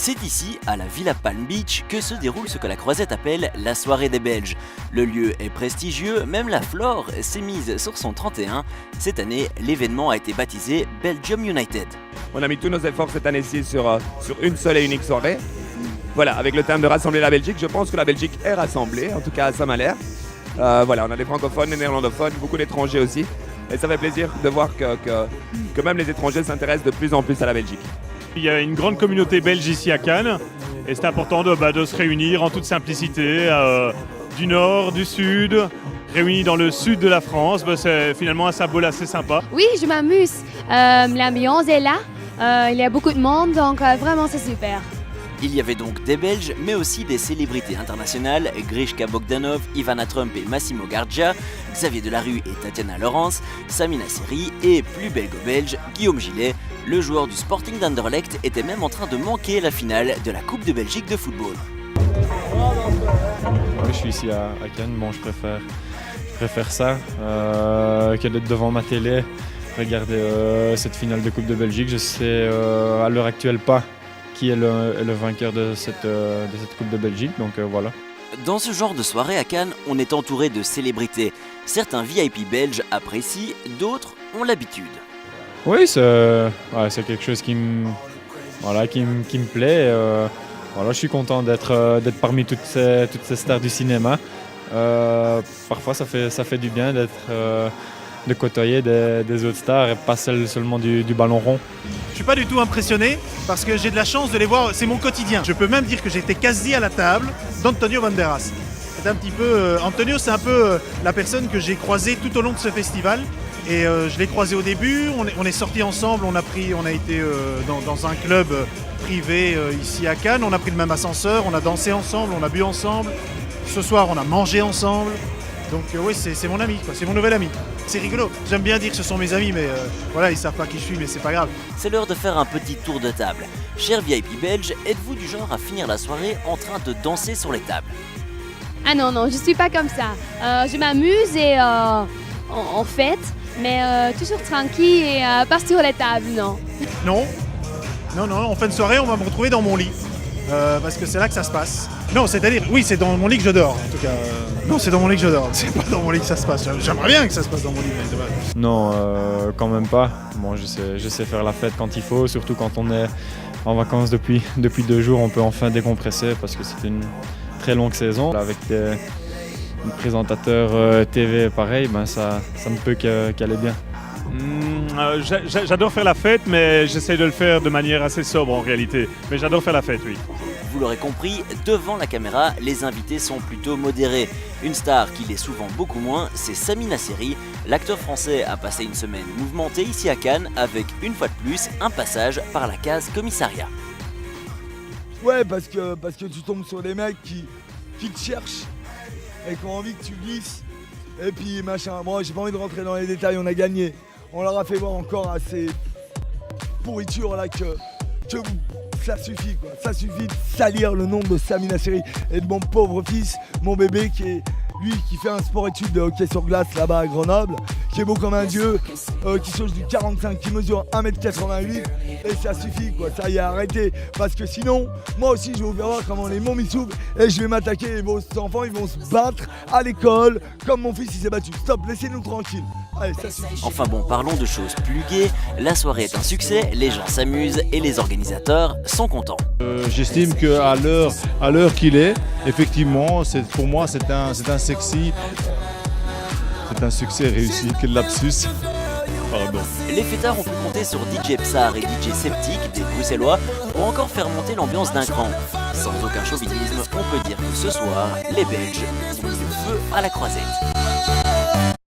C'est ici, à la Villa Palm Beach, que se déroule ce que la Croisette appelle la soirée des Belges. Le lieu est prestigieux, même la Flore s'est mise sur son 31. Cette année, l'événement a été baptisé Belgium United. On a mis tous nos efforts cette année-ci sur une seule et unique soirée. Voilà, avec le thème de rassembler la Belgique, je pense que la Belgique est rassemblée, en tout cas ça m'a l'air. Voilà, on a des francophones, des néerlandophones, beaucoup d'étrangers aussi. Et ça fait plaisir de voir que même les étrangers s'intéressent de plus en plus à la Belgique. Il y a une grande communauté belge ici à Cannes et c'est important de se réunir en toute simplicité, du nord, du sud, réunis dans le sud de la France. C'est finalement un symbole assez sympa. Oui, je m'amuse. L'ambiance est là, il y a beaucoup de monde, donc vraiment c'est super. Il y avait donc des Belges, mais aussi des célébrités internationales, Grishka Bogdanov, Ivana Trump et Massimo Gardia, Xavier Delarue et Tatiana Laurence, Samina Seri et plus belgo-belge, Guillaume Gillet. Le joueur du Sporting d'Anderlecht était même en train de manquer la finale de la Coupe de Belgique de football. Je suis ici à Cannes, bon, je préfère ça que d'être devant ma télé, regarder cette finale de Coupe de Belgique. Je sais à l'heure actuelle pas qui est le vainqueur de cette Coupe de Belgique, donc voilà. Dans ce genre de soirée à Cannes, on est entouré de célébrités. Certains VIP belges apprécient, d'autres ont l'habitude. Oui, c'est quelque chose qui me plaît. Voilà, je suis content d'être parmi toutes ces stars du cinéma. Parfois, ça fait du bien de côtoyer des autres stars et pas seulement du ballon rond. Je suis pas du tout impressionné parce que j'ai de la chance de les voir, c'est mon quotidien. Je peux même dire que j'étais quasi à la table d'Antonio Banderas. C'est un petit peu, Antonio, c'est un peu la personne que j'ai croisée tout au long de ce festival. Et je l'ai croisé au début, on est sortis ensemble, on a été dans un club privé ici à Cannes, on a pris le même ascenseur, on a dansé ensemble, on a bu ensemble. Ce soir, on a mangé ensemble. Donc oui, c'est mon ami, quoi. C'est mon nouvel ami. C'est rigolo. J'aime bien dire que ce sont mes amis, mais voilà, ils savent pas qui je suis, mais c'est pas grave. C'est l'heure de faire un petit tour de table. Cher VIP belge, êtes-vous du genre à finir la soirée en train de danser sur les tables? Ah non, je suis pas comme ça. Je m'amuse et on fête, mais toujours tranquille et pas sur les tables, non. Non, en fin de soirée, on va me retrouver dans mon lit. Parce que c'est là que ça se passe. Non, c'est-à-dire, oui, c'est dans mon lit que je dors, en tout cas. Non, c'est dans mon lit que je dors, c'est pas dans mon lit que ça se passe. J'aimerais bien que ça se passe dans mon lit, mais c'est pas... Non, quand même pas. Bon, je sais faire la fête quand il faut, surtout quand on est en vacances depuis 2 jours, on peut enfin décompresser parce que c'était une très longue saison. Avec des présentateurs TV pareil, ça ne peut qu'aller bien. J'adore faire la fête, mais j'essaie de le faire de manière assez sobre en réalité. Mais j'adore faire la fête, oui. Vous l'aurez compris, devant la caméra, les invités sont plutôt modérés. Une star qui l'est souvent beaucoup moins, c'est Samina Seri. L'acteur français a passé une semaine mouvementée ici à Cannes avec, une fois de plus, un passage par la case commissariat. Ouais, parce que tu tombes sur des mecs qui te cherchent et qui ont envie que tu glisses. Et puis machin, moi j'ai pas envie de rentrer dans les détails, on a gagné. On leur a fait voir encore à ces pourritures là que ça suffit quoi. Ça suffit de salir le nom de Samina Seri et de mon pauvre fils, mon bébé qui fait un sport-études de hockey sur glace là-bas à Grenoble, qui est beau comme un dieu, qui sauge du 45, qui mesure 1m88 et ça suffit quoi, ça y est, arrêtez. Parce que sinon, moi aussi je vais vous faire voir comment les mots m'y s'ouvrent et je vais m'attaquer et vos enfants ils vont se battre à l'école comme mon fils il s'est battu. Stop, laissez-nous tranquilles. Allez, ça suffit. Enfin bon, parlons de choses plus gaies. La soirée est un succès, les gens s'amusent et les organisateurs sont contents. J'estime qu'à l'heure qu'il est, effectivement, pour moi c'est un sexy, c'est un succès réussi, quel lapsus. Pardon. Les fêtards ont pu compter sur DJ Psar et DJ Septic, des Bruxellois, pour encore faire monter l'ambiance d'un cran. Sans aucun chauvinisme, on peut dire que ce soir, les Belges ont mis le feu à la Croisette.